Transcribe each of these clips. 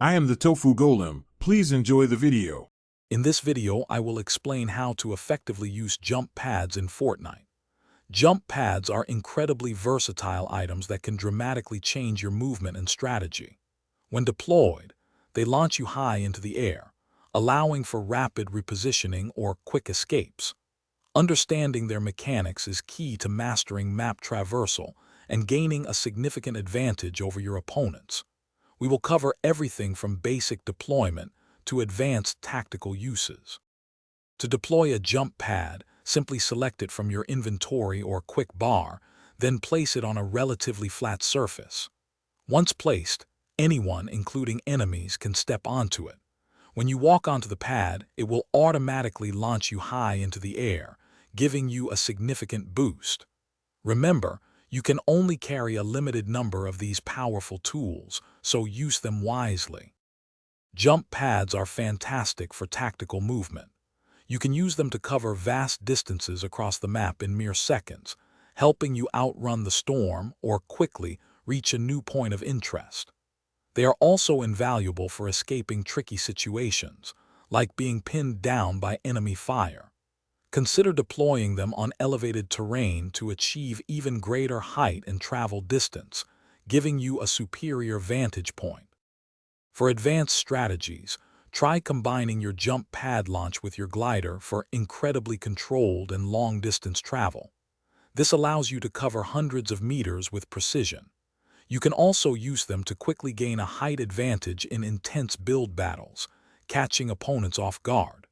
I am the Tofu Golem. Please enjoy the video. In this video, I will explain how to effectively use jump pads in Fortnite. Jump pads are incredibly versatile items that can dramatically change your movement and strategy. When deployed, they launch you high into the air, allowing for rapid repositioning or quick escapes. Understanding their mechanics is key to mastering map traversal and gaining a significant advantage over your opponents. We will cover everything from basic deployment to advanced tactical uses. To deploy a jump pad, simply select it from your inventory or quick bar, then place it on a relatively flat surface. Once placed, anyone, including enemies, can step onto it. When you walk onto the pad, it will automatically launch you high into the air, giving you a significant boost. Remember, you can only carry a limited number of these powerful tools, so use them wisely. Jump pads are fantastic for tactical movement. You can use them to cover vast distances across the map in mere seconds, helping you outrun the storm or quickly reach a new point of interest. They are also invaluable for escaping tricky situations, like being pinned down by enemy fire. Consider deploying them on elevated terrain to achieve even greater height and travel distance, giving you a superior vantage point. For advanced strategies, try combining your jump pad launch with your glider for incredibly controlled and long-distance travel. This allows you to cover hundreds of meters with precision. You can also use them to quickly gain a height advantage in intense build battles, catching opponents off guard.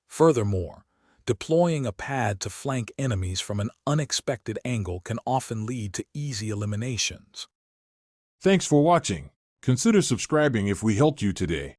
Furthermore, deploying a pad to flank enemies from an unexpected angle can often lead to easy eliminations. Thanks for watching. Consider subscribing if we helped you today.